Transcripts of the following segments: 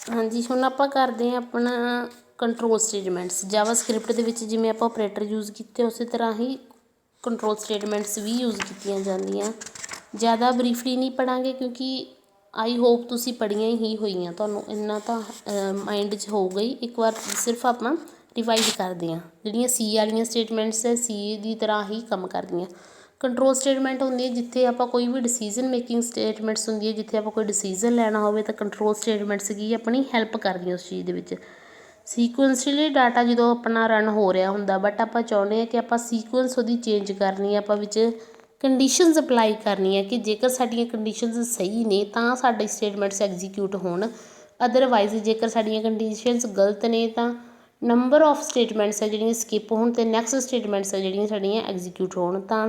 हाँ जी, हुण आपां करदे हां अपना कंट्रोल स्टेटमेंट्स। जावा स्क्रिप्ट दे विच जिवें आपां ऑपरेटर यूज़ कीते उस तरह ही कंट्रोल स्टेटमेंट्स भी यूज़ कीतियां जांदियां। ज़्यादा बरीफली नहीं पढ़ांगे क्योंकि आई होप तुसीं पढ़ियां ही होईयां, तुहानूं इन्ना तां माइंड 'च होऊगा ही। एक बार सिर्फ आपां रिवाइज करदे हां। जिहड़ियां सी वालियां स्टेटमेंट्स है सी दी तरह ही काम करदियां। कंट्रोल स्टेटमेंट होंदी है जिथे आपां कोई भी डिसीजन मेकिंग स्टेटमेंट्स होंदी है जिथे आपां कोई डिसीजन लैना होवे तो कंट्रोल स्टेटमेंट्स की अपनी हैल्प करदियां उस चीज़ दे विच। सीकुएंशली डाटा जो अपना रन हो रहा होंदा बट आपां चाहुंदे हां कि आपां सीकुएंस उहदी चेंज करनी है, आपां विच कंडीशनस अपलाई करनी है कि जेकर साडियां कंडीशनस सही ने तां साडी स्टेटमेंट्स एग्जीक्यूट होण, अदरवाइज जेकर साडियां कंडीशनस गलत ने तां नंबर ऑफ स्टेटमेंट्स है जिहड़ियां स्किप होण ते नैक्सट स्टेटमेंट्स है जिहड़ियां साडियां एग्जीक्यूट होण। तां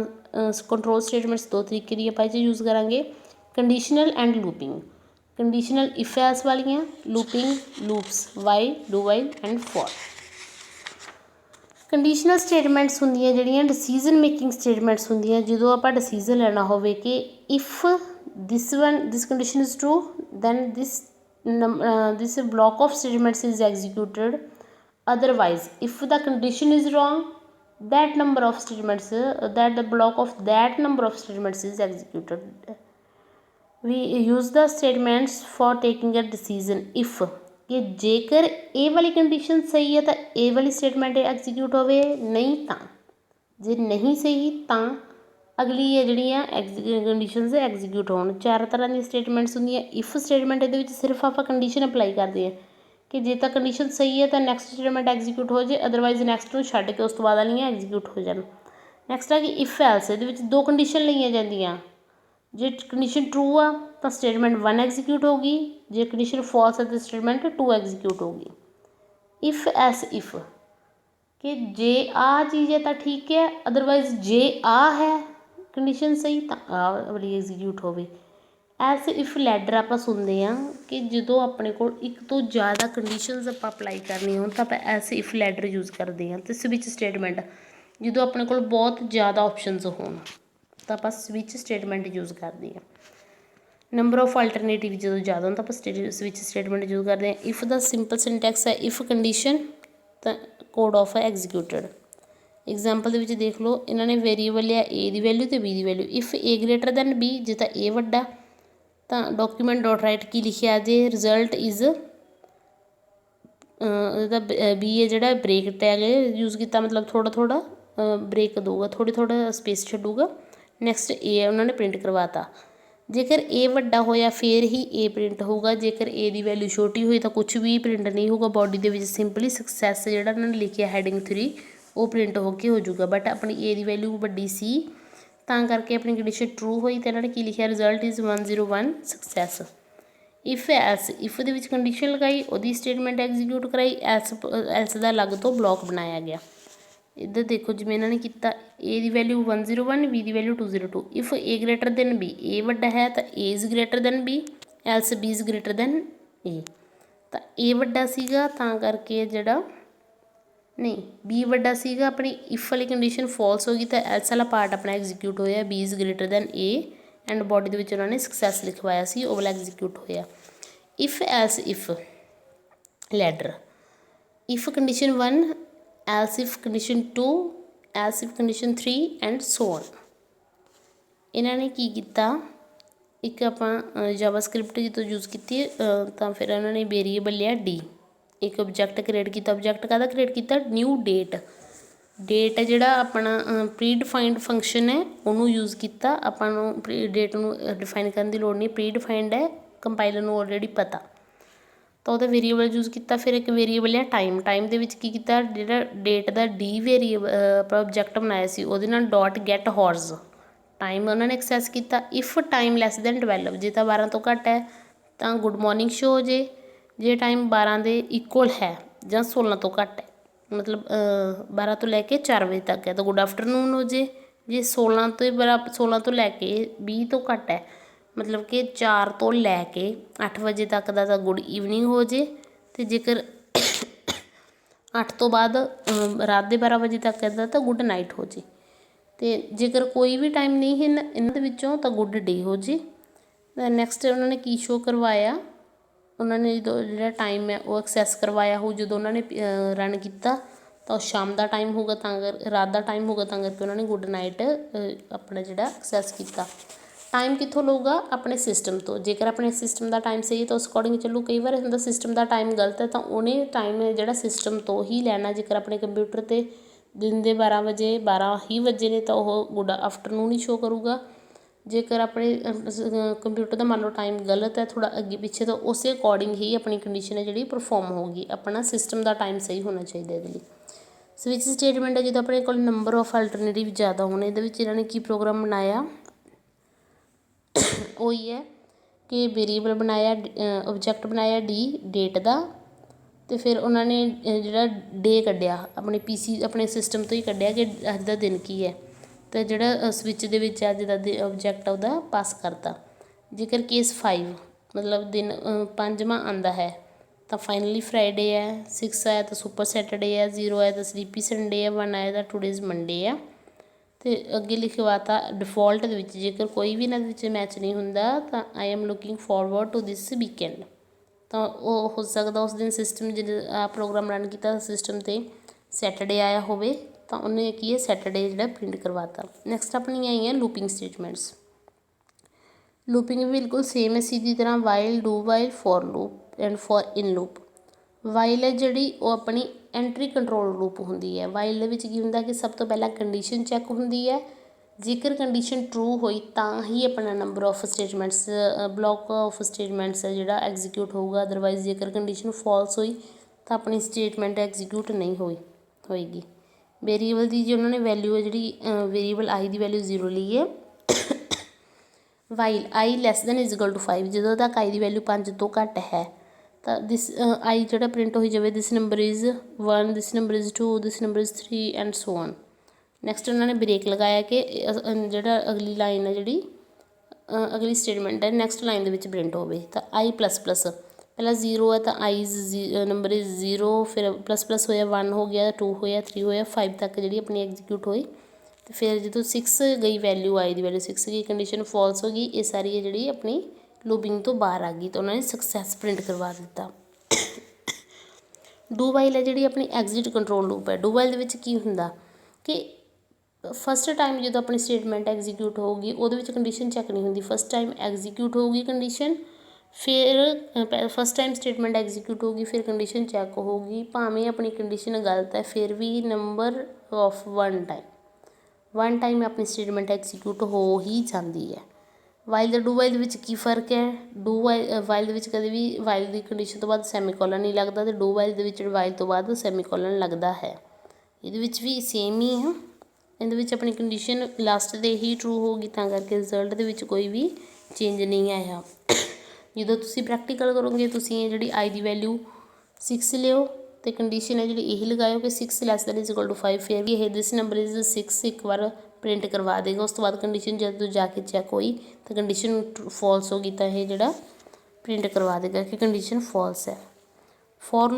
कंट्रोल स्टेटमेंट्स दो तरीके दी आपां यूज़ करांगे, conditional and looping. Conditional if else वालियां, looping loops while do while and for. Conditional statements होंदियां जिहड़ियां डिसीजन मेकिंग स्टेटमेंट्स होंदियां जदों आपां डिसीजन लेना होवे कि if this condition is true then this block of statements is executed, otherwise if the condition is wrong that number of statements that the block of that number of statements is executed. We use the statements for taking a decision if कि जेकर ए वाली condition सही है तो ए वाली statement execute होवे, नहीं तां जे नहीं सही तां अगली है जिहड़ियां कंडीशनस एग्जीक्यूट होण। चार तरह दी स्टेटमेंट्स होंदियां। इफ स्टेटमेंट इहदे विच सिर्फ आपां कंडीशन अप्लाई करदे हां कि जे तो कंडीशन सही है तो नैक्सट स्टेटमेंट एग्जीक्यूट हो जाए, अदरवाइज नैक्सट नूं छड्ड के उस तो बाद वालियां एग्जीक्यूट हो जाण। नैक्सट है कि इफ एल्स, इहदे विच दो कंडीशन लईआं जांदियां। जे कंडीशन ट्रू आ तो स्टेटमेंट 1 एग्जीक्यूट होगी, जे कंडीशन फॉल्स है तो स्टेटमेंट 2 एग्जीक्यूट होगी। इफ एस इफ कि जे आ चीज़ है तो ठीक है, अदरवाइज जे आ है कंडीशन सही तो आ वाली एग्जीक्यूट होवे। एस इफ लैडर आप सुनते हैं कि जो अपने को एक तो ज़्यादा कंडीशनस आप अप्लाई करनी हो तो आप एस इफ लैडर यूज़ करते हैं। तो स्विच स्टेटमेंट जो अपने को बहुत ज़्यादा ऑप्शनस हो तो आप स्विच स्टेटमेंट यूज़ करते हैं। नंबर ऑफ अल्टरनेटिव जो ज़्यादा हो तो आप स्विच स्टेटमेंट यूज़ करते हैं। इफ द सिंपल सिंटैक्स है इफ कंडीशन तो कोड ऑफ है एग्जीक्यूटेड। एग्जाम्पल के देख लो, इन्होंने वेरीएबल लिया ए की वैल्यू तो बी की value. If A greater than B जो तो ए वड्डा तो डॉक्यूमेंट डॉट राइट की लिखिया जे रिजल्ट इज़ बी है जोड़ा ब्रेक टैग यूज़ किया, मतलब थोड़ा थोड़ा ब्रेक दूगा, थोड़ा स्पेस छड्डूगा। नैक्सट ए है उन्होंने प्रिंट करवाता। जेकर ए वड्डा होया फिर ही ए प्रिंट होगा, जेकर ए की वैल्यू छोटी हुई तो कुछ भी प्रिंट नहीं होगा। बॉडी के विच सिंपली सक्सैस जोड़ा उन्होंने लिखिया हैडिंग 3 वो प्रिंट होके हो जाऊगा। बट अपनी ए की वैल्यू वड्डी सी तां करके अपनी कंडीशन ट्रू हुई तो इन्होंने की लिखिया result is 101 success. If else if they which condition लगाई वो स्टेटमेंट एग्जीक्यूट कराई, एल्स का अलग तो ब्लॉक बनाया गया। इधर देखो जिवें इन्होंने किया ए की वैल्यू 101 बी की value 202। If A greater than B, A वड्डा है तो A is greater than B, else B is greater than A. तो ए वड्डा सीगा तां करके जिहड़ा नहीं बी वड्डा सीगा, अपनी इफ वाली कंडीशन फॉल्स होगी तो एल्स वाला पार्ट अपना एग्जीक्यूट होया, B is greater than A and body के विच उन्होंने सक्सैस लिखवाया सी वो वाला एग्जीक्यूट होया। If else if ladder if condition 1 else if condition 2 else if condition 3 and so on. इन्होंने की किया एक आपां जावा स्क्रिप्ट जो यूज़ की तो फिर उन्होंने वेरीएबल लिया डी, एक ऑब्जैक्ट क्रिएट किया। ऑब्जैक्ट का क्रिएट किया न्यू डेट। डेट है जोड़ा अपना प्री डिफाइंड फंक्शन है उन्होंने यूज़ किया। अपन डेट में डिफाइन करने की लोड़ नहीं, प्री डिफाइंड है, कंपाइलर को ऑलरेडी पता तो वह वेरीएबल यूज़ किया। फिर एक वेरीएबल है टाइम। टाइम के की किया जो डेट का डी वेरीएबल आप ऑब्जैक्ट बनाया सी वो डॉट गैट हॉर्स टाइम उन्होंने एक्सैस किया। इफ टाइम लैस दैन 12 जे तो 12 तो घट है तो गुड मॉर्निंग शो हो जाए, जे टाइम 12 के इक्वल है ਜਾਂ 16 तो घट है, मतलब 12 तो लैके 4 बजे तक है तो गुड आफ्टरनून हो जाए। जे 16 तो बराबर 16 तो लैके 20 तो घट है, मतलब कि 4 तो लैके 8 बजे तक का तो गुड ईवनिंग हो जाए। तो जेकर 8 तो बाद रात के 12 बजे तक कहता तो गुड नाइट हो जाए। तो जेकर कोई भी टाइम नहीं है इन्होंने विचों तो गुड डे हो जाए। नैक्सट उन्होंने की शो करवाया उन्होंने जो जो टाइम है वो एक्सैस करवाया हो जो उन्होंने रन किया तो शाम का टाइम होगा रात का टाइम होगा करके उन्होंने गुड नाइट अपना जो एक्सैस किया। टाइम कितों लूगा अपने सिस्टम तो, जेकर अपने सिस्टम का टाइम सही तो उस अकॉर्डिंग चलू। कई बार होंदा सिस्टम का टाइम गलत है तो उन्हें टाइम जो सिस्टम तो ही लैना। जेकर अपने कंप्यूटर पर दिन के 12 बजे 12 ही बजे ने तो वह गुड आफ्टरनून ही शो करूगा। जेकर अपने कंप्यूटर का मान लो टाइम गलत है थोड़ा अगे पिछे तो उस अकॉर्डिंग ही अपनी कंडीशन है जी परफॉर्म होगी। अपना सिस्टम का टाइम सही होना चाहिए। ये स्विच स्टेटमेंट है जो अपने को नंबर ऑफ अल्टरनेटिव ज़्यादा होने इन्होंने की प्रोग्राम बनाया वही है कि वेरीएबल बनाया ऑब्जैक्ट बनाया डी डेट का तो फिर उन्होंने जो डे कढ़िया अपने पीसी अपने सिस्टम तो ही कढ़िया कि अज का दिन की है तो जोड़ा स्विच के अज का ऑब्जैक्ट वह पास करता। जेकर केस 5 मतलब दिन 5वां आता है तो फाइनली फ्राइडे है, 6 आया तो सुपर सैटरडे है, 0 आया तो स्लीपी संडे है, 1 आया तो टूडेज मंडे है। तो अगे लिखवाता डिफॉल्ट जेकर कोई भी इन्होंने मैच नहीं होंदा तो I am looking forward to this weekend तो वो हो सकता उस दिन सिस्टम जो प्रोग्राम रन किया सिस्टम से सैटरडे आया होवे तो उन्हें की है सैटरडे जो प्रिंट करवाता। नैक्सट अपनी आई है लूपिंग स्टेटमेंट्स। लूपिंग भी बिल्कुल सेम है सीधी तरह while do while for loop and for in loop. While है जी वो अपनी एंट्री कंट्रोल लूप होंगी है। वाइल की होंगे कि सब तो पहला कंडीशन चैक होंगी है, जेकर कंडीशन ट्रू हुई तो ही अपना number of statements block of statements है जोड़ा एग्जीक्यूट होगा। अदरवाइज जेकर कंडीशन फॉल्स हुई तो अपनी स्टेटमेंट एग्जीक्यूट नहीं होएगी। वेरीएबल की जो उन्होंने वैल्यू है जी वेरीएबल आई की वैल्यू 0 ली है। While I less than is equal to 5 जो तक आई की वैल्यू 5 तो घट है तो दिस आई जो प्रिंट हो जाए this number is 1 this number is 2 this number is 3 and so on. Next उन्होंने ब्रेक लगाया कि जो अगली लाइन है जी अगली स्टेटमेंट है नैक्सट लाइन के प्रिंट हो तो आई प्लस प्लस पहला 0 है तो आई नंबर इज़ 0 फिर प्लस प्लस होया 1 हो गया 2 होया 3 होया 5 तक जी अपनी एग्जीक्यूट हुई। तो फिर जो 6 गई वैल्यू आई की वैल्यू 6 की कंडीशन फॉल्स होगी ये सारी है जी अपनी लूपिंग तो बाहर आ गई तो उन्होंने सक्सैस प्रिंट करवा दिता। डू वाइल है जी अपनी एग्जिट कंट्रोल लूप है। डू वाइल की होंगे कि फस्ट टाइम जो अपनी स्टेटमेंट एग्जीक्यूट होगी वो कंडीशन चैक नहीं होंगी। फस्ट टाइम एग्जीक्यूट होगी कंडीशन फिर फस्ट टाइम स्टेटमेंट एग्जीक्यूट होगी फिर कंडीशन चैक होगी भावें अपनी कंडीशन गलत है फिर भी नंबर ऑफ वन टाइम अपनी स्टेटमेंट एग्जीक्यूट हो ही जाती है। वाइल डू वाइल की फर्क है डू वाइल कभी भी वाइल की कंडीशन तो बाद सैमीकोलन नहीं लगता तो डू वाइल वाइल तो बाद सैमीकोलन लगता है। ये भी सेम ही है ये अपनी कंडीशन लास्ट से ही ट्रू होगी तो करके रिजल्ट के कोई भी चेंज नहीं आया। जो तुम प्रैक्टिकल करोगे तुम जी आई की वैल्यू 6 लियो तो कंडीशन है जी यही लगाओ कि 6 less than is equal to 5 फिर भी दिस नंबर इज 6 एक बार प्रिंट करवा देगा। उस तो बाद कंडीशन जब जाके चैक हुई तो कंडीशन फॉल्स होगी तो यह जोड़ा प्रिंट करवा देगा कि कंडीशन फॉल्स है। फॉर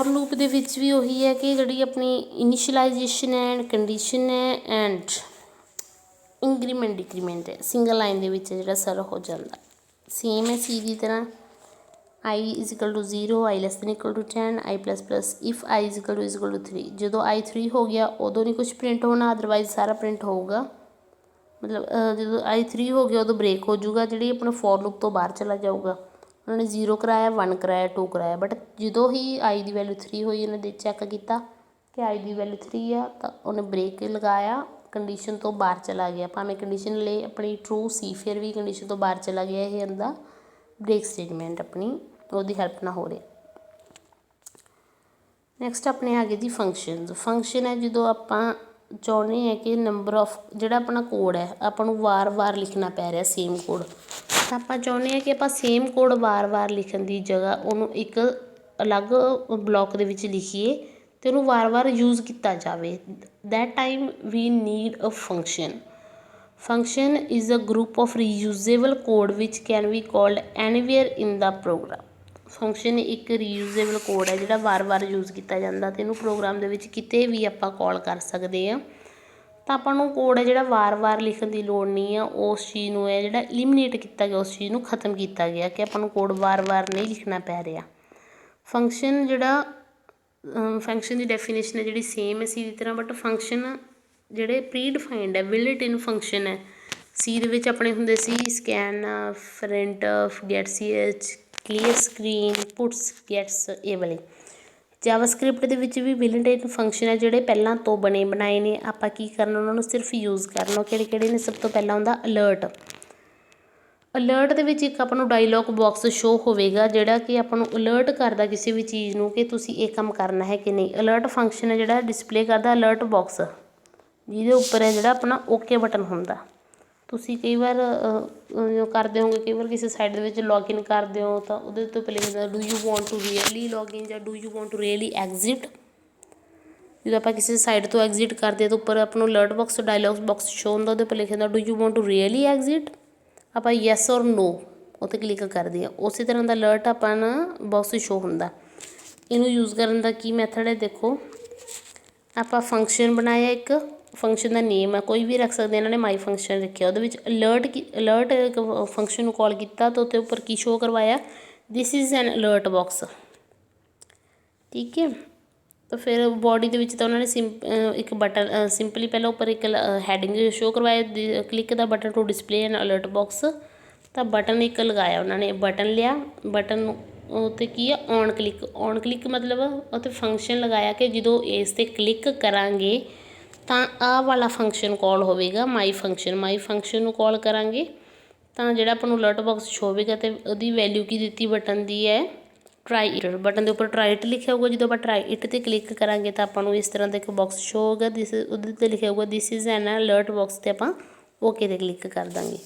लूप दे विच भी वही है कि जी अपनी इनिशलाइजेशन एंड कंडीशन है एंड इंक्रीमेंट डिक्रीमेंट है सिंगल लाइन के जो सर हो जाता सेम है सीधी तरह। I is equal to 0 I less than equal to 10 I plus plus if I is equal to 3 जो आई 3 हो गया उदों नहीं कुछ प्रिंट होना अदरवाइज सारा प्रिंट होगा। मतलब जो आई 3 हो गया उदों ब्रेक हो जाऊगा जी अपने फॉर लूप तो बाहर चला जाऊगा। उन्होंने 0 कराया 1 कराया 2 कराया बट जो ही आई की वैल्यू 3 हुई उन्हें चैक किया कि आई की वैल्यू 3 है तो उन्हें ब्रेक लगाया कंडीशन तो बाहर चला गया भावें कंडीशन ले अपनी ट्रू सी फिर भी कंडीशन तो बाहर चला गया। ये आंदा ब्रेक स्टेटमेंट अपनी ਉਹਦੀ ਹੈਲਪ ਨਾਲ ਹੋ ਰਿਹਾ। ਨੈਕਸਟ ਆਪਣੇ ਆ ਗਏ ਜੀ ਫੰਕਸ਼ਨ ਹੈ ਜਦੋਂ ਆਪਾਂ ਚਾਹੁੰਦੇ ਹਾਂ ਕਿ ਨੰਬਰ ਆਫ ਜਿਹੜਾ ਆਪਣਾ ਕੋਡ ਹੈ ਆਪਾਂ ਨੂੰ ਵਾਰ-ਵਾਰ ਲਿਖਣਾ ਪੈ ਰਿਹਾ ਸੇਮ ਕੋਡ ਤਾਂ ਆਪਾਂ ਚਾਹੁੰਦੇ ਹਾਂ ਕਿ ਆਪਾਂ ਸੇਮ ਕੋਡ ਵਾਰ-ਵਾਰ ਲਿਖਣ ਦੀ ਜਗ੍ਹਾ ਉਹਨੂੰ ਇੱਕ ਅਲੱਗ ਬਲੋਕ ਦੇ ਵਿੱਚ ਲਿਖੀਏ ਅਤੇ ਉਹਨੂੰ ਵਾਰ-ਵਾਰ ਯੂਜ਼ ਕੀਤਾ ਜਾਵੇ। That time we need a function. Function is a group of reusable code which can be called anywhere in the program। Function एक रीयूजेबल कोड है जोड़ा बार बार यूज़ किया जाता तो इनू प्रोग्राम के किते भी आप कॉल कर सकते हैं ਤਾਂ ਆਪਾਂ ਨੂੰ ਕੋਡ ਹੈ ਜਿਹੜਾ ਵਾਰ-ਵਾਰ ਲਿਖਣ ਦੀ ਲੋੜ ਨਹੀਂ ਆ। ਉਸ ਚੀਜ਼ ਨੂੰ ਹੈ ਜਿਹੜਾ ਇਲੀਮੀਨੇਟ ਕੀਤਾ ਗਿਆ, ਉਸ ਚੀਜ਼ ਨੂੰ ਖ਼ਤਮ ਕੀਤਾ ਗਿਆ ਕਿ ਆਪਾਂ ਨੂੰ ਕੋਡ ਵਾਰ-ਵਾਰ ਨਹੀਂ ਲਿਖਣਾ ਪੈ ਰਿਹਾ। ਫੰਕਸ਼ਨ ਜਿਹੜਾ ਫੰਕਸ਼ਨ ਦੀ ਡੈਫੀਨੇਸ਼ਨ ਹੈ ਜਿਹੜੀ ਸੇਮ ਹੈ ਸੀ ਦੀ ਤਰ੍ਹਾਂ, ਬਟ ਫੰਕਸ਼ਨ ਜਿਹੜੇ ਪ੍ਰੀ ਡਿਫਾਈਨਡ ਹੈ, ਬਿਲਟ ਇਨ ਫੰਕਸ਼ਨ ਹੈ। ਸੀ ਦੇ ਵਿੱਚ ਆਪਣੇ ਹੁੰਦੇ ਸੀ scan, print, get CH, clear screen, puts, gets, ਇਹ ਵਾਲੇ। ਜਾਵਾਸਕ੍ਰਿਪਟ ਦੇ ਵਿੱਚ ਵੀ ਬਿਲਟ ਇਨ ਫੰਕਸ਼ਨ ਹੈ ਜਿਹੜੇ ਪਹਿਲਾਂ ਤੋਂ ਬਣੇ ਬਣਾਏ ਨੇ। ਆਪਾਂ ਕੀ ਕਰਨਾ, ਉਹਨਾਂ ਨੂੰ ਸਿਰਫ ਯੂਜ਼ ਕਰਨਾ। ਕਿਹੜੇ ਕਿਹੜੇ ਨੇ? ਸਭ ਤੋਂ ਪਹਿਲਾਂ ਹੁੰਦਾ ਅਲਰਟ। ਅਲਰਟ ਦੇ ਵਿੱਚ ਇੱਕ ਆਪਾਂ ਨੂੰ ਡਾਇਲੋਗ ਬਾਕਸ ਸ਼ੋ ਹੋਵੇਗਾ ਜਿਹੜਾ ਕਿ ਆਪਾਂ ਨੂੰ ਅਲਰਟ ਕਰਦਾ ਕਿਸੇ ਵੀ ਚੀਜ਼ ਨੂੰ ਕਿ ਤੁਸੀਂ ਇਹ ਕੰਮ ਕਰਨਾ ਹੈ ਕਿ ਨਹੀਂ। ਅਲਰਟ ਫੰਕਸ਼ਨ ਹੈ ਜਿਹੜਾ ਡਿਸਪਲੇ ਕਰਦਾ ਅਲਰਟ ਬਾਕਸ, ਜਿਹਦੇ ਉੱਪਰ ਹੈ ਜਿਹੜਾ ਆਪਣਾ ਓਕੇ ਬਟਨ ਹੁੰਦਾ। ਤੁਸੀਂ ਕਈ ਵਾਰ ਕਰਦੇ ਹੋਗੇ, ਕਈ ਵਾਰ ਕਿਸੇ ਸਾਈਟ ਦੇ ਵਿੱਚ ਲੌਗਇਨ ਕਰਦੇ ਹੋ ਤਾਂ ਉਹਦੇ ਉੱਤੇ ਉੱਪਰ ਲਿਖਿਆ ਹੁੰਦਾ do you want to really log in ਜਾਂ do you want to really exit. ਜਦੋਂ ਆਪਾਂ ਕਿਸੇ ਸਾਈਟ ਤੋਂ ਐਗਜ਼ਿਟ ਕਰਦੇ ਹਾਂ ਤਾਂ ਉੱਪਰ ਆਪਾਂ ਨੂੰ alert box dialog box show ਹੁੰਦਾ, ਉਹਦੇ ਉੱਪਰ ਲਿਖਿਆ ਹੁੰਦਾ do you want to really exit. ਆਪਾਂ ਯੈਸ ਔਰ ਨੋ ਉੱਤੇ ਕਲਿੱਕ ਕਰਦੇ ਹਾਂ, ਉਸੇ ਤਰ੍ਹਾਂ ਦਾ ਅਲਰਟ ਆਪਾਂ ਨਾ ਬਾਕਸ ਸ਼ੋ ਹੁੰਦਾ। ਇਹਨੂੰ ਯੂਜ਼ ਕਰਨ ਦਾ ਕੀ ਮੈਥਡ ਹੈ ਦੇਖੋ। ਆਪਾਂ ਫੰਕਸ਼ਨ ਬਣਾਇਆ, ਇੱਕ ਫੰਕਸ਼ਨ ਦਾ ਨੇਮ ਹੈ ਕੋਈ ਵੀ ਰੱਖ ਸਕਦੇ, ਇਹਨਾਂ ਨੇ ਮਾਈ ਫੰਕਸ਼ਨ ਰੱਖਿਆ। ਉਹਦੇ ਵਿੱਚ ਅਲਰਟ ਫੰਕਸ਼ਨ ਨੂੰ ਕਾਲ ਕੀਤਾ ਤਾਂ ਉੱਤੇ ਉੱਪਰ ਕੀ ਸ਼ੋ ਕਰਵਾਇਆ, this is an alert box. ਠੀਕ ਹੈ, ਤਾਂ ਫਿਰ ਬੋਡੀ ਦੇ ਵਿੱਚ ਤਾਂ ਉਹਨਾਂ ਨੇ ਇੱਕ ਬਟਨ ਸਿੰਪਲੀ ਪਹਿਲਾਂ ਉੱਪਰ ਇੱਕ ਹੈਡਿੰਗ ਸ਼ੋ ਕਰਵਾਇਆ, ਕਲਿੱਕ ਦਾ button to display an alert box. ਤਾਂ ਬਟਨ ਇੱਕ ਲਗਾਇਆ ਉਹਨਾਂ ਨੇ, ਬਟਨ ਲਿਆ, ਬਟਨ ਉੱਤੇ ਕੀ ਆ ਔਨ ਕਲਿੱਕ। ਔਨ ਕਲਿੱਕ ਮਤਲਬ ਉੱਥੇ ਫੰਕਸ਼ਨ ਲਗਾਇਆ ਕਿ ਜਦੋਂ ਇਸ 'ਤੇ ਕਲਿੱਕ ਕਰਾਂਗੇ ਤਾਂ ਆਹ ਵਾਲਾ ਫੰਕਸ਼ਨ ਕਾਲ ਹੋਵੇਗਾ ਮਾਈ ਫੰਕਸ਼ਨ। ਮਾਈ ਫੰਕਸ਼ਨ ਨੂੰ ਕਾਲ ਕਰਾਂਗੇ ਤਾਂ ਜਿਹੜਾ ਆਪਾਂ ਨੂੰ ਅਲਰਟ ਬਾਕਸ ਸ਼ੋ ਹੋਵੇਗਾ ਅਤੇ ਉਹਦੀ ਵੈਲਿਊ ਕੀ ਦਿੱਤੀ ਬਟਨ ਦੀ ਹੈ, ਟਰਾਈ ਇਟ। ਬਟਨ ਦੇ ਉੱਪਰ ਟਰਾਈ ਇਟ ਲਿਖਿਆ ਹੋਊਗਾ, ਜਦੋਂ ਆਪਾਂ ਟਰਾਈ ਇਟ 'ਤੇ ਕਲਿੱਕ ਕਰਾਂਗੇ ਤਾਂ ਆਪਾਂ ਨੂੰ ਇਸ ਤਰ੍ਹਾਂ ਦਾ ਇੱਕ ਬਾਕਸ ਸ਼ੋ ਹੋਊਗਾ। ਉਹਦੇ 'ਤੇ ਲਿਖਿਆ ਹੋਊਗਾ this is an alert box, 'ਤੇ ਆਪਾਂ ਓਕੇ 'ਤੇ ਕਲਿੱਕ ਕਰ ਦਾਂਗੇ।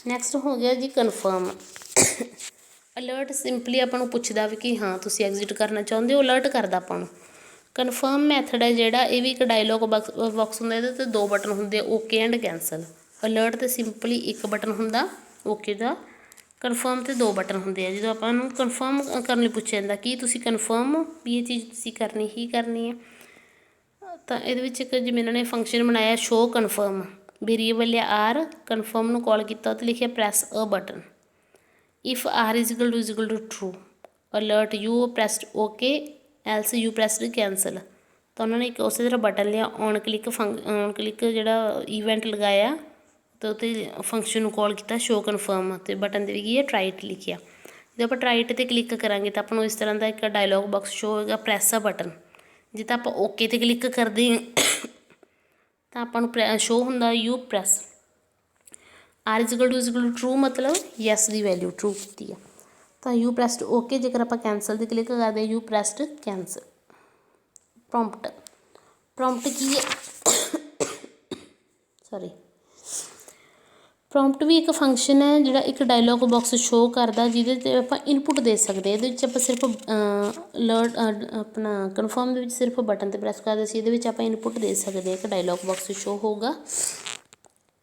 ਨੈਕਸਟ ਹੋ ਗਿਆ ਜੀ ਕਨਫਰਮ। ਅਲਰਟ ਸਿੰਪਲੀ ਆਪਾਂ ਨੂੰ ਪੁੱਛਦਾ ਵੀ ਕਿ ਹਾਂ ਤੁਸੀਂ ਐਗਜ਼ਿਟ ਕਰਨਾ ਚਾਹੁੰਦੇ ਹੋ, ਅਲਰਟ ਕਰਦਾ ਆਪਾਂ ਨੂੰ। ਕਨਫਰਮ ਮੈਥਡ ਹੈ ਜਿਹੜਾ, ਇਹ ਵੀ ਇੱਕ ਡਾਇਲੋਗ ਬਾਕਸ ਹੁੰਦਾ, ਇਹਦੇ 'ਤੇ ਦੋ ਬਟਨ ਹੁੰਦੇ ਓਕੇ ਐਂਡ ਕੈਂਸਲ। ਅਲਰਟ 'ਤੇ ਸਿੰਪਲੀ ਇੱਕ ਬਟਨ ਹੁੰਦਾ ਓਕੇ ਦਾ, ਕਨਫਰਮ 'ਤੇ ਦੋ ਬਟਨ ਹੁੰਦੇ ਆ। ਜਦੋਂ ਆਪਾਂ ਨੂੰ ਕਨਫਰਮ ਕਰਨ ਲਈ ਪੁੱਛਿਆ ਜਾਂਦਾ ਕੀ ਤੁਸੀਂ ਕਨਫਰਮ ਵੀ ਇਹ ਚੀਜ਼ ਤੁਸੀਂ ਕਰਨੀ ਹੀ ਕਰਨੀ ਹੈ, ਤਾਂ ਇਹਦੇ ਵਿੱਚ ਇੱਕ ਜਿਵੇਂ ਇਹਨਾਂ ਨੇ ਫੰਕਸ਼ਨ ਬਣਾਇਆ ਸ਼ੋ ਕਨਫਰਮ, ਵੇਰੀਏਬਲ ਆ ਆਰ, ਕਨਫਰਮ ਨੂੰ ਕਾਲ ਕੀਤਾ ਅਤੇ ਲਿਖਿਆ press a button. If R is equal to true alert you pressed okay else you pressed cancel. ਤਾਂ ਉਹਨਾਂ ਨੇ ਇੱਕ ਉਸੇ ਤਰ੍ਹਾਂ ਬਟਨ ਲਿਆ, ਔਨ ਕਲਿੱਕ ਜਿਹੜਾ ਈਵੈਂਟ ਲਗਾਇਆ ਅਤੇ ਉੱਤੇ ਫੰਕਸ਼ਨ ਨੂੰ ਕਾਲ ਕੀਤਾ ਸ਼ੋ ਕਨਫਰਮ, ਅਤੇ ਬਟਨ 'ਤੇ ਵੀ ਕੀ ਹੈ ਟਰਾਈ ਇਟ ਲਿਖਿਆ। ਜਦੋਂ ਆਪਾਂ ਟਰਾਈ ਇਟ 'ਤੇ ਕਲਿੱਕ ਕਰਾਂਗੇ ਤਾਂ ਆਪਾਂ ਨੂੰ ਇਸ ਤਰ੍ਹਾਂ ਦਾ ਇੱਕ ਡਾਇਲੋਗ ਬਾਕਸ ਸ਼ੋ ਹੋਏਗਾ ਪ੍ਰੈਸ ਅ ਬਟਨ। ਜੇ ਤਾਂ ਆਪਾਂ ਓਕੇ 'ਤੇ ਕਲਿੱਕ ਕਰਦੇ ਹਾਂ ਤਾਂ ਆਪਾਂ ਨੂੰ ਸ਼ੋ ਹੁੰਦਾ you press. R is equal to true ਮਤਲਬ ਯੈਸ ਦੀ ਵੈਲਿਊ ਟਰੂ ਕੀਤੀ ਆ, ਤਾਂ ਯੂ ਪ੍ਰੈਸਡ ਓਕੇ। ਜੇਕਰ ਆਪਾਂ ਕੈਂਸਲ 'ਤੇ ਕਲਿੱਕ ਕਰਦੇ ਹਾਂ ਯੂ ਪ੍ਰੈਸਡ ਕੈਂਸਲ। ਪ੍ਰੋਂਪਟ ਕੀ ਹੈ ਪ੍ਰੋਂਪਟ ਵੀ ਇੱਕ ਫੰਕਸ਼ਨ ਹੈ ਜਿਹੜਾ ਇੱਕ ਡਾਇਲੋਗ ਬਾਕਸ ਸ਼ੋ ਕਰਦਾ ਜਿਹਦੇ 'ਤੇ ਆਪਾਂ ਇਨਪੁਟ ਦੇ ਸਕਦੇ। ਇਹਦੇ ਵਿੱਚ ਆਪਾਂ ਸਿਰਫ ਅਲਰਟ ਆਪਣਾ ਕਨਫਰਮ ਦੇ ਵਿੱਚ ਸਿਰਫ ਬਟਨ 'ਤੇ ਪ੍ਰੈਸ ਕਰਦੇ ਸੀ, ਇਹਦੇ ਵਿੱਚ ਆਪਾਂ ਇਨਪੁਟ ਦੇ ਸਕਦੇ ਹਾਂ। ਇੱਕ ਡਾਇਲੋਗ ਬਾਕਸ ਸ਼ੋ ਹੋਊਗਾ,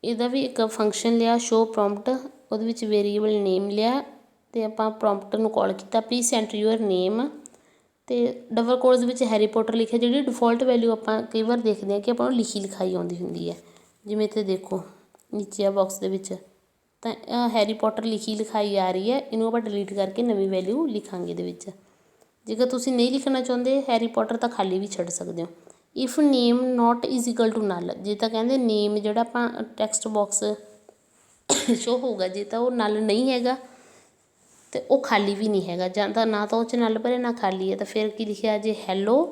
ਇਹਦਾ ਵੀ ਇੱਕ ਫੰਕਸ਼ਨ ਲਿਆ ਸ਼ੋ ਪ੍ਰੋਂਪਟ, ਉਹਦੇ ਵਿੱਚ ਵੇਰੀਏਬਲ ਨੇਮ ਲਿਆ ਅਤੇ ਆਪਾਂ ਪ੍ਰੋਂਪਟ ਨੂੰ ਕਾਲ ਕੀਤਾ ਪਲੀਜ਼ ਐਂਟਰ ਯੂਅਰ ਨੇਮ, ਅਤੇ ਡਬਲ ਕੋਟਸ ਦੇ ਵਿੱਚ ਹੈਰੀ ਪੋਟਰ ਲਿਖਿਆ। ਜਿਹੜੀ ਡਿਫੋਲਟ ਵੈਲਿਊ ਆਪਾਂ ਕਈ ਵਾਰ ਦੇਖਦੇ ਹਾਂ ਕਿ ਆਪਾਂ ਨੂੰ ਲਿਖੀ ਲਿਖਾਈ ਆਉਂਦੀ ਹੁੰਦੀ ਹੈ, ਜਿਵੇਂ ਇੱਥੇ ਦੇਖੋ ਨੀਚੇ ਆ ਬਾਕਸ ਦੇ ਵਿੱਚ ਤਾਂ ਹੈਰੀ ਪੋਟਰ ਲਿਖੀ ਲਿਖਾਈ ਆ ਰਹੀ ਹੈ, ਇਹਨੂੰ ਆਪਾਂ ਡਿਲੀਟ ਕਰਕੇ ਨਵੀਂ ਵੈਲਿਊ ਲਿਖਾਂਗੇ ਇਹਦੇ ਵਿੱਚ। ਜੇਕਰ ਤੁਸੀਂ ਨਹੀਂ ਲਿਖਣਾ ਚਾਹੁੰਦੇ ਹੈਰੀ ਪੋਟਰ ਤਾਂ ਖਾਲੀ ਵੀ ਛੱਡ ਸਕਦੇ ਹੋ। If name not is equal to null, ਜੇ ਤਾਂ ਕਹਿੰਦੇ ਨੇਮ ਜਿਹੜਾ ਆਪਾਂ ਟੈਕਸਟ ਬਾਕਸ ਸ਼ੋ ਹੋਊਗਾ ਜੇ ਤਾਂ ਉਹ ਨਲ ਨਹੀਂ ਹੈਗਾ ਅਤੇ ਉਹ ਖਾਲੀ ਵੀ ਨਹੀਂ ਹੈਗਾ, ਜਾਂ ਤਾਂ ਨਾ ਤਾਂ ਉਹ 'ਚ ਨਲ ਭਰੇ ਨਾ ਖਾਲੀ ਹੈ, ਤਾਂ ਫਿਰ ਕੀ ਲਿਖਿਆ ਜੇ ਹੈਲੋ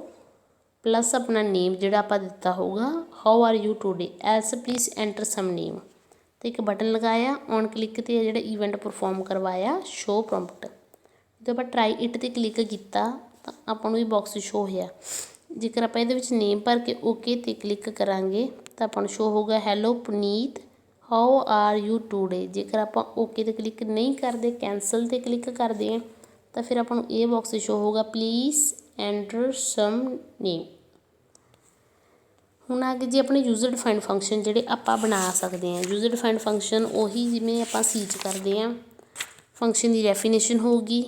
ਪਲੱਸ ਆਪਣਾ ਨੇਮ ਜਿਹੜਾ ਆਪਾਂ ਦਿੱਤਾ ਹੋਊਗਾ how are you today else please enter some name, ਅਤੇ ਇੱਕ ਬਟਨ ਲਗਾਇਆ ਔਨ ਕਲਿੱਕ 'ਤੇ ਜਿਹੜਾ ਈਵੈਂਟ ਪਰਫੋਰਮ ਕਰਵਾਇਆ ਸ਼ੋ ਪ੍ਰੋਂਪਟ। ਜਦੋਂ ਆਪਾਂ ਟਰਾਈ ਇਟ 'ਤੇ ਕਲਿੱਕ ਕੀਤਾ ਤਾਂ ਆਪਾਂ ਨੂੰ ਇਹ ਬਾਕਸ ਸ਼ੋ ਹੋਇਆ। ਜੇਕਰ ਆਪਾਂ ਇਹਦੇ ਵਿੱਚ ਨੇਮ ਭਰ ਕੇ ਓਕੇ 'ਤੇ ਕਲਿੱਕ ਕਰਾਂਗੇ ਤਾਂ ਆਪਾਂ ਨੂੰ ਸ਼ੋ ਹੋਊਗਾ hello Puneet how are you today. ਜੇਕਰ ਆਪਾਂ ਓਕੇ 'ਤੇ ਕਲਿੱਕ ਨਹੀਂ ਕਰਦੇ ਕੈਂਸਲ 'ਤੇ ਕਲਿੱਕ ਕਰਦੇ ਹਾਂ ਤਾਂ ਫਿਰ ਆਪਾਂ ਨੂੰ ਇਹ ਬਾਕਸ ਸ਼ੋ ਹੋਊਗਾ ਪਲੀਜ਼ ਐਂਟਰ ਸਮ ਨੇਮ। ਹੁਣ ਆ ਗਏ ਜੀ ਆਪਣੇ ਯੂਜ਼ਰ ਡਿਫਾਈਨਡ ਫੰਕਸ਼ਨ ਜਿਹੜੇ ਆਪਾਂ ਬਣਾ ਸਕਦੇ ਹਾਂ। ਯੂਜ਼ਰ ਡਿਫਾਈਨਡ ਫੰਕਸ਼ਨ ਉਹੀ ਜਿਵੇਂ ਆਪਾਂ ਸੀ 'ਚ ਕਰਦੇ ਹਾਂ। ਫੰਕਸ਼ਨ ਦੀ ਡੈਫੀਨੇਸ਼ਨ ਹੋਊਗੀ,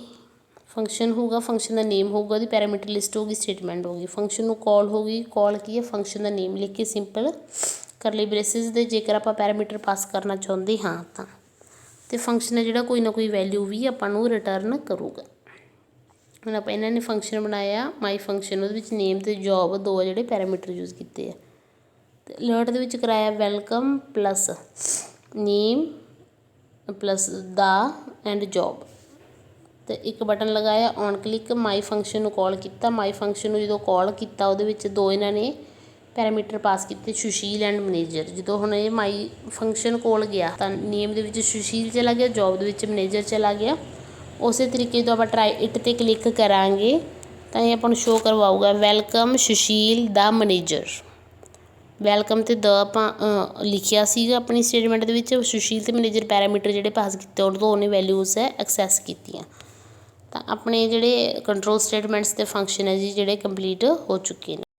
ਫੰਕਸ਼ਨ ਹੋਊਗਾ, ਫੰਕਸ਼ਨ ਦਾ ਨੇਮ ਹੋਊਗਾ, ਉਹਦੀ ਪੈਰਾਮੀਟਰ ਲਿਸਟ ਹੋਊਗੀ, ਸਟੇਟਮੈਂਟ ਹੋਊਗੀ। ਫੰਕਸ਼ਨ ਨੂੰ ਕਾਲ ਹੋਊਗੀ, ਕਾਲ ਕੀ ਹੈ ਫੰਕਸ਼ਨ ਦਾ ਨੇਮ ਲਿਖ ਕੇ ਸਿੰਪਲ ਕਰਲੀ ਬ੍ਰੇਸਿਸ ਦੇ ਜੇਕਰ ਆਪਾਂ ਪੈਰਾਮੀਟਰ ਪਾਸ ਕਰਨਾ ਚਾਹੁੰਦੇ ਹਾਂ ਤਾਂ, ਅਤੇ ਫੰਕਸ਼ਨ ਹੈ ਜਿਹੜਾ ਕੋਈ ਨਾ ਕੋਈ ਵੈਲਿਊ ਵੀ ਆਪਾਂ ਨੂੰ ਰਿਟਰਨ ਕਰੂਗਾ। ਹੁਣ ਆਪਾਂ ਇਹਨਾਂ ਨੇ ਫੰਕਸ਼ਨ ਬਣਾਇਆ ਮਾਈ ਫੰਕਸ਼ਨ, ਉਹਦੇ ਵਿੱਚ ਨੇਮ ਅਤੇ ਜੋਬ ਦੋ ਆ ਜਿਹੜੇ ਪੈਰਾਮੀਟਰ ਯੂਜ਼ ਕੀਤੇ ਆ। ਅਤੇ ਅਲਰਟ ਦੇ ਵਿੱਚ ਕਰਾਇਆ welcome plus name plus the and job, ਅਤੇ ਇੱਕ ਬਟਨ ਲਗਾਇਆ ਔਨ ਕਲਿੱਕ ਮਾਈ ਫੰਕਸ਼ਨ ਨੂੰ ਕਾਲ ਕੀਤਾ। ਮਾਈ ਫੰਕਸ਼ਨ ਨੂੰ ਜਦੋਂ ਕਾਲ ਕੀਤਾ ਉਹਦੇ ਵਿੱਚ ਦੋ ਇਹਨਾਂ ਨੇ ਪੈਰਾਮੀਟਰ ਪਾਸ ਕੀਤੇ ਸੁਸ਼ੀਲ ਐਂਡ ਮੈਨੇਜਰ। ਜਦੋਂ ਹੁਣ ਇਹ ਮਾਈ ਫੰਕਸ਼ਨ ਕੋਲ ਗਿਆ ਤਾਂ ਨੇਮ ਦੇ ਵਿੱਚ ਸੁਸ਼ੀਲ ਚਲਾ ਗਿਆ, ਜੋਬ ਦੇ ਵਿੱਚ ਮੈਨੇਜਰ ਚਲਾ ਗਿਆ। ਉਸੇ ਤਰੀਕੇ ਜਦੋਂ ਆਪਾਂ ਟਰਾਈ ਇਟ 'ਤੇ ਕਲਿੱਕ ਕਰਾਂਗੇ ਤਾਂ ਇਹ ਆਪਾਂ ਨੂੰ ਸ਼ੋਅ ਕਰਵਾਊਗਾ ਵੈਲਕਮ ਸੁਸ਼ੀਲ ਦਾ ਮੈਨੇਜਰ। ਵੈਲਕਮ 'ਤੇ ਦ ਆਪਾਂ ਲਿਖਿਆ ਸੀਗਾ ਆਪਣੀ ਸਟੇਟਮੈਂਟ ਦੇ ਵਿੱਚ, ਸੁਸ਼ੀਲ ਅਤੇ ਮੈਨੇਜਰ ਪੈਰਾਮੀਟਰ ਜਿਹੜੇ ਪਾਸ ਕੀਤੇ ਉਹ ਤੋਂ ਉਹਨੇ ਵੈਲਿਊਜ਼ ਹੈ ਐਕਸੈਸ ਕੀਤੀਆਂ। ਤਾਂ ਆਪਣੇ ਜਿਹੜੇ ਕੰਟਰੋਲ ਸਟੇਟਮੈਂਟਸ ਅਤੇ ਫੰਕਸ਼ਨ ਹੈ ਜੀ ਜਿਹੜੇ ਕੰਪਲੀਟ ਹੋ ਚੁੱਕੇ ਨੇ।